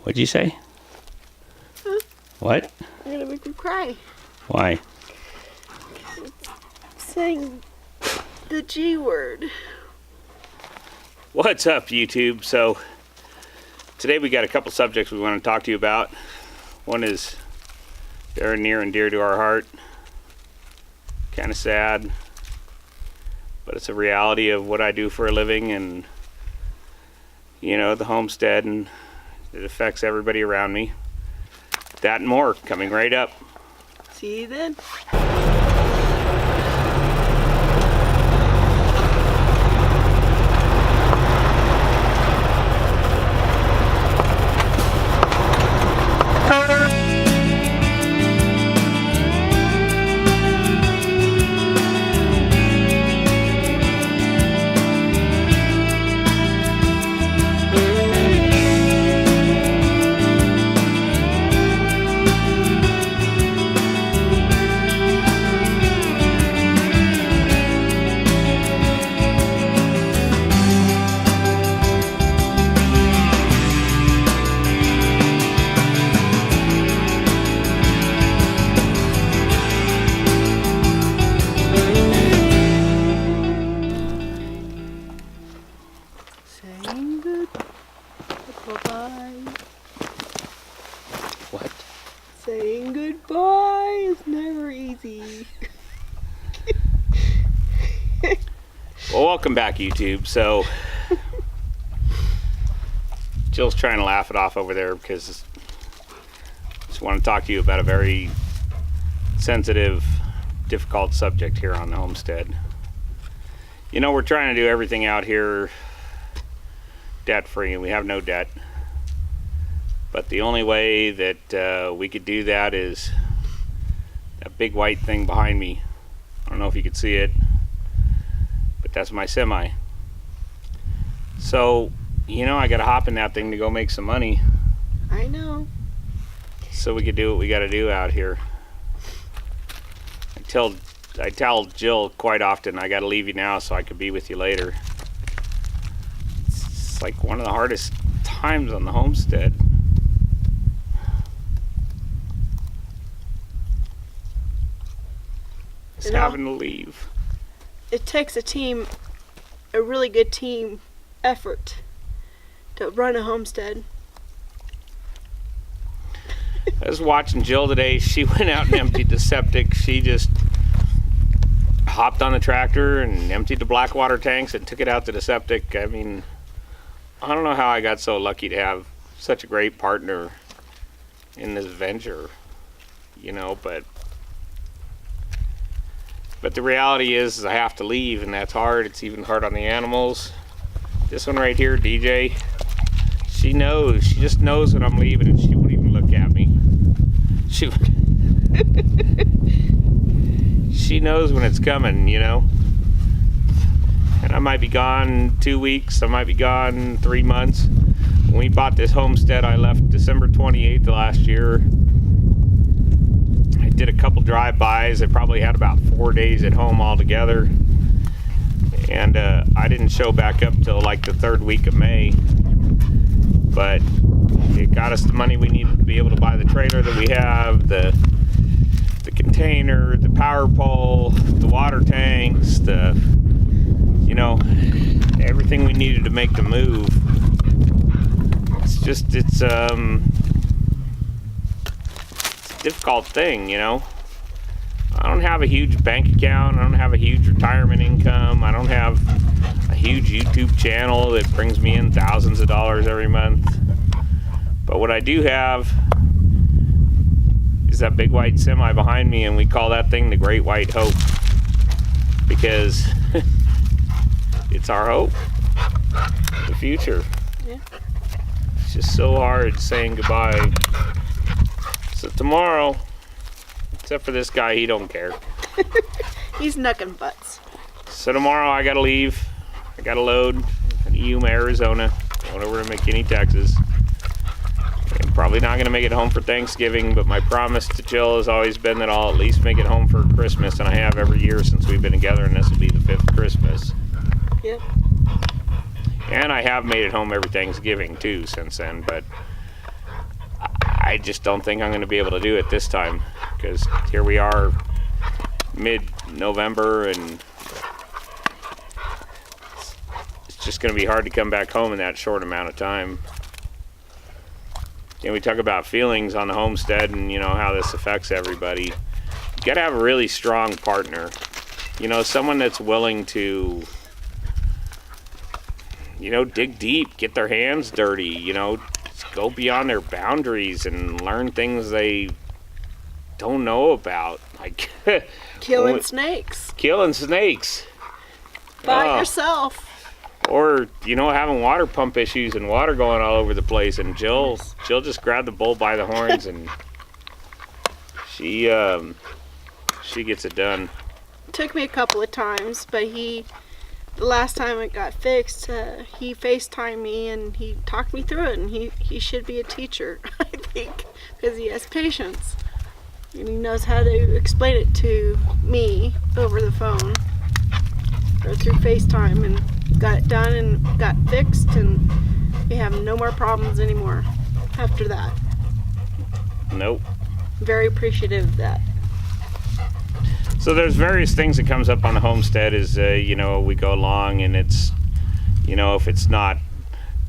What'd you say? Huh? What? You're gonna make me cry. Why? Saying the G word. What's up, YouTube? So today we got a couple subjects we want to talk to you about. One is very near and dear to our heart. Kind of sad, but it's a reality of what I do for a living, and you know, the homestead, and it affects everybody around me. That and more coming right up. See you then. Saying goodbye. What? Saying goodbye is never easy. Well, welcome back, YouTube. So Jill's trying to laugh it off over there because I just want to talk to you about a very sensitive, difficult subject here on the homestead. You know, we're trying to do everything out here debt-free, and we have no debt. But the only way that we could do that is that big white thing behind me. I don't know if you could see it, but that's my semi. So, you know, I gotta hop in that thing to go make some money. I know. So we could do what we gotta do out here. I tell Jill quite often, I gotta leave you now so I could be with you later. It's like one of the hardest times on the homestead. Just having to leave. It takes a really good team effort to run a homestead. I was watching Jill today. She went out and emptied the septic. She just hopped on the tractor and emptied the black water tanks and took it out to the septic. I mean, I don't know how I got so lucky to have such a great partner in this venture, you know, but the reality is I have to leave, and that's hard. It's even hard on the animals. This one right here, DJ, she knows. She just knows when I'm leaving, and she won't even look at me. She knows when it's coming, you know. And I might be gone 2 weeks. I might be gone 3 months. When we bought this homestead, I left December 28th of last year. I did a couple drive-bys. I probably had about 4 days at home altogether. And I didn't show back up till like the 3rd week of May. But it got us the money we needed to be able to buy the trailer that we have, the container, the power pole, the water tanks, you know, everything we needed to make the move. It's a difficult thing, you know. I don't have a huge bank account. I don't have a huge retirement income. I don't have a huge YouTube channel that brings me in thousands of dollars every month. But what I do have is that big white semi behind me, and we call that thing the Great White Hope, because it's our hope for the future. Yeah. It's just so hard saying goodbye. So tomorrow, except for this guy, he don't care. He's knucking butts. So tomorrow I gotta leave. I gotta load in Yuma, Arizona, going over to McKinney, Texas. I'm probably not gonna make it home for Thanksgiving, but my promise to Jill has always been that I'll at least make it home for Christmas, and I have every year since we've been together, and this will be the 5th Christmas. Yep. And I have made it home every Thanksgiving too since then, but I just don't think I'm going to be able to do it this time, because here we are mid-November, and it's just going to be hard to come back home in that short amount of time. We talk about feelings on the homestead and how this affects everybody. You got to have a really strong partner, someone that's willing to dig deep, get their hands dirty, go beyond their boundaries and learn things they don't know about, like Killing snakes. Killing snakes. By yourself. Or, having water pump issues and water going all over the place, and Jill just grabbed the bull by the horns, and she gets it done. It took me a couple of times, but the last time it got fixed, he FaceTimed me and he talked me through it, and he should be a teacher, I think, because he has patience. And he knows how to explain it to me over the phone or through FaceTime, and got it done and got fixed, and we have no more problems anymore after that. Nope. Very appreciative of that. So there's various things that comes up on the homestead as we go along, and it's if it's not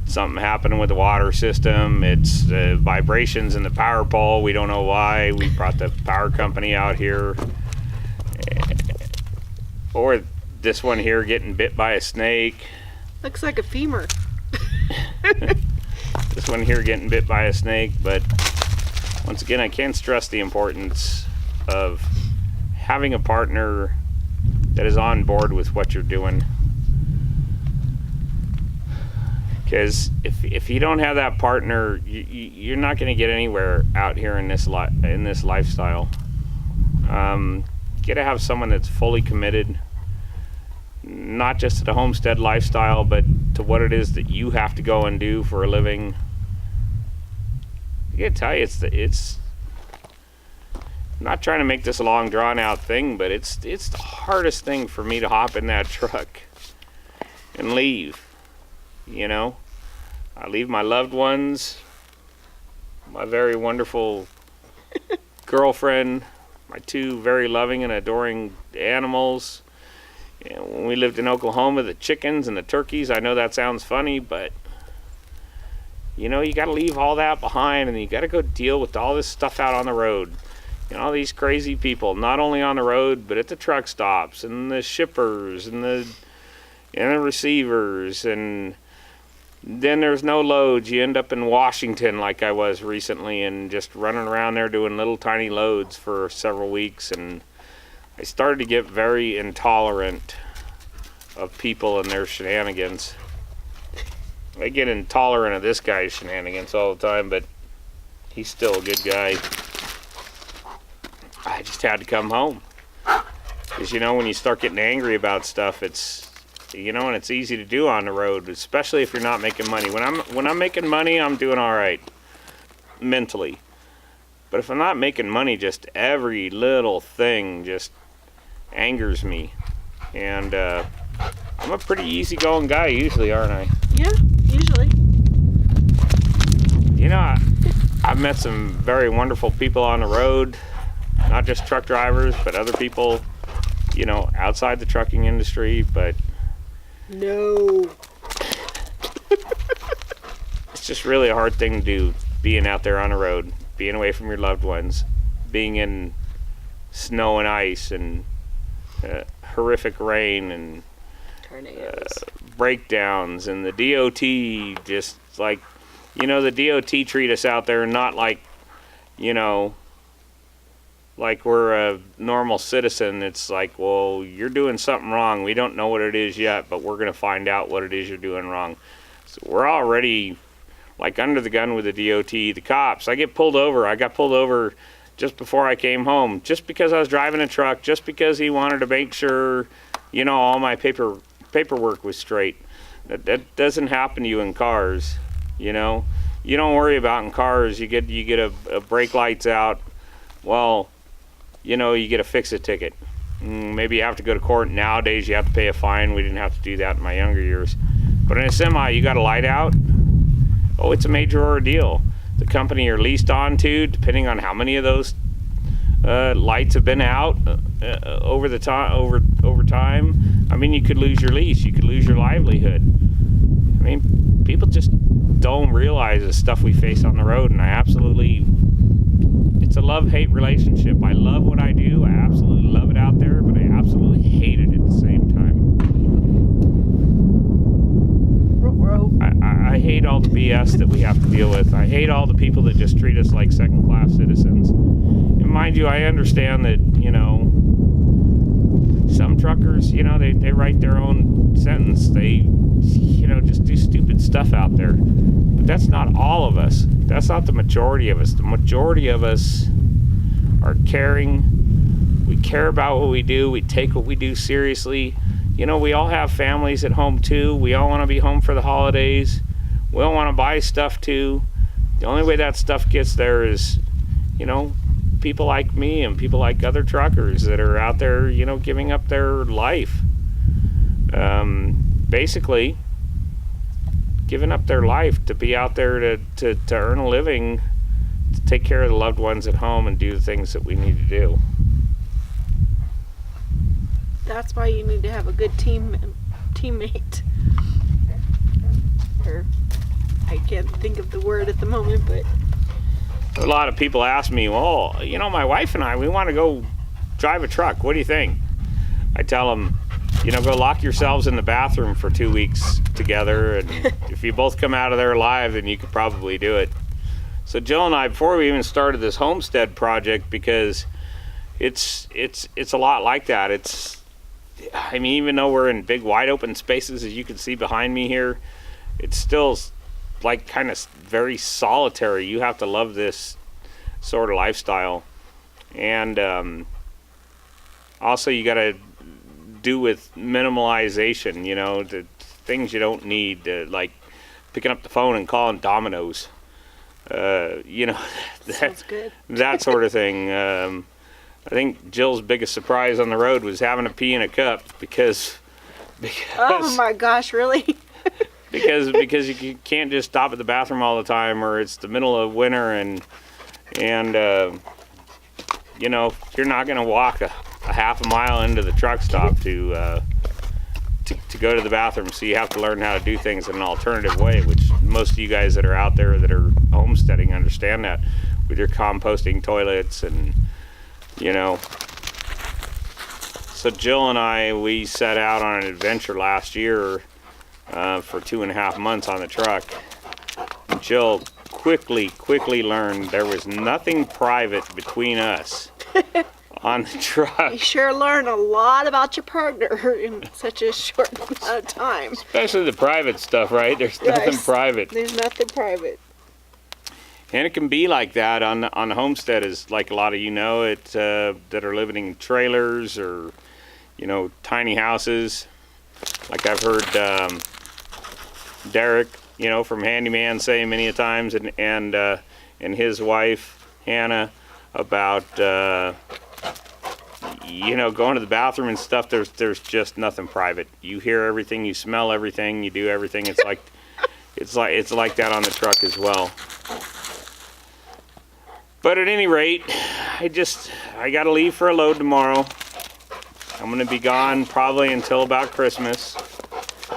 something happening with the water system, it's vibrations in the power pole. We don't know why. We brought the power company out here, or this one here getting bit by a snake. Looks like a femur. This one here getting bit by a snake. But once again, I can't stress the importance of having a partner that is on board with what you're doing. Because if you don't have that partner, you're not going to get anywhere out here in this lifestyle. You got to have someone that's fully committed, not just to the homestead lifestyle, but to what it is that you have to go and do for a living. I gotta tell you, it's I'm not trying to make this a long drawn out thing, but it's the hardest thing for me to hop in that truck and leave. I leave my loved ones, my very wonderful girlfriend, my two very loving and adoring animals. When we lived in Oklahoma, the chickens and the turkeys, I know that sounds funny, but you got to leave all that behind, and you got to go deal with all this stuff out on the road. All these crazy people, not only on the road, but at the truck stops, and the shippers, and the receivers, and then there's no loads. You end up in Washington like I was recently, and just running around there doing little tiny loads for several weeks, and I started to get very intolerant of people and their shenanigans. I get intolerant of this guy's shenanigans all the time, but he's still a good guy. I just had to come home. Because, when you start getting angry about stuff, it's, and it's easy to do on the road, especially if you're not making money. When I'm making money, I'm doing all right, mentally. But if I'm not making money, just every little thing just angers me. And I'm a pretty easygoing guy usually, aren't I? Yeah, usually. I've met some very wonderful people on the road, not just truck drivers, but other people, outside the trucking industry, but no. It's just really a hard thing to do, being out there on the road, being away from your loved ones, being in snow and ice and horrific rain and Tornadoes. Breakdowns, and the DOT just like, the DOT treat us out there not like, like we're a normal citizen. It's like, well, you're doing something wrong. We don't know what it is yet, but we're going to find out what it is you're doing wrong. So we're already like under the gun with the DOT, the cops. I got pulled over just before I came home, just because I was driving a truck, just because he wanted to make sure, all my paperwork was straight. That doesn't happen to you in cars, You don't worry about in cars. You get a brake lights out. Well, you get a fix-it ticket. Maybe you have to go to court. Nowadays, you have to pay a fine. We didn't have to do that in my younger years. But in a semi, you got a light out. Oh, it's a major ordeal. the company you're leased on to, depending on how many of those lights have been out over time. I mean, you could lose your lease, you could lose your livelihood. I mean, people just don't realize the stuff we face on the road, and it's a love-hate relationship. I love what I do, I absolutely love it out there, but I absolutely hate it at the same time. I hate all the BS that we have to deal with. I hate all the people that just treat us like second-class citizens. And mind you, I understand that, some truckers, they write their own sentence. They, just do stupid stuff out there. But that's not all of us. That's not the majority of us. The majority of us are caring. We care about what we do. We take what we do seriously. We all have families at home too. We all want to be home for the holidays. We all want to buy stuff too. The only way that stuff gets there is, people like me and people like other truckers that are out there, giving up their life. Basically, giving up their life to be out there to earn a living, to take care of the loved ones at home and do the things that we need to do. That's why you need to have a good teammate. Or I can't think of the word at the moment, but a lot of people ask me, well, my wife and I, we want to go drive a truck. What do you think? I tell them, go lock yourselves in the bathroom for 2 weeks together, and if you both come out of there alive, then you could probably do it. So Jill and I, before we even started this Homestead project, because it's a lot like that. Even though we're in big wide open spaces, as you can see behind me here, it's still like kind of very solitary. You have to love this sort of lifestyle. And also you got to do with minimalization, the things you don't need, like picking up the phone and calling Domino's, sounds good. that sort of thing. I think Jill's biggest surprise on the road was having to pee in a cup because oh my gosh, really? because you can't just stop at the bathroom all the time, or it's the middle of winter and you're not going to walk a half a mile into the truck stop to go to the bathroom, so you have to learn how to do things in an alternative way, which most of you guys that are out there that are homesteading understand that, with your composting toilets and So Jill and I, we set out on an adventure last year for 2.5 months on the truck. Jill quickly learned there was nothing private between us on the truck. You sure learn a lot about your partner in such a short amount of time. Especially the private stuff, right? There's nothing private. There's nothing private. And it can be like that on the homestead, is like a lot of that are living in trailers or tiny houses. Like I've heard Derek, from Handyman say many a times, and his wife Hannah about going to the bathroom and stuff. There's just nothing private. You hear everything, you smell everything, you do everything. It's like that on the truck as well. But at any rate, I got to leave for a load tomorrow. I'm going to be gone probably until about Christmas.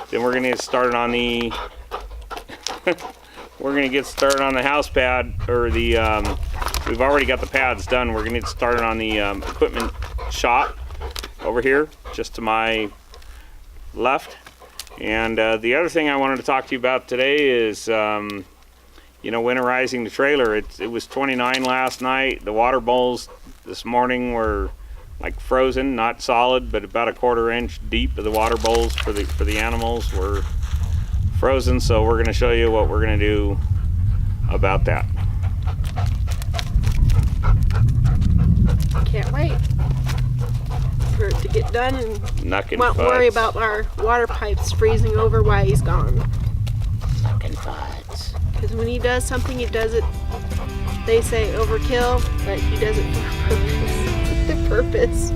Then we're going to get started on the house pad, or the we've already got the pads done. We're going to get started on the equipment shop over here, just to my left. And the other thing I wanted to talk to you about today is winterizing the trailer. It was 29 last night. The water bowls this morning were like frozen, not solid, but about a 1/4 inch deep of the water bowls for the animals were frozen. So we're going to show you what we're going to do about that. Can't wait for it to get done and Knuckin' won't butts. worry about our water pipes freezing over while he's gone. Knuckin' butts. Because when he does something, he does it, they say overkill, but he does it for a purpose. The purpose.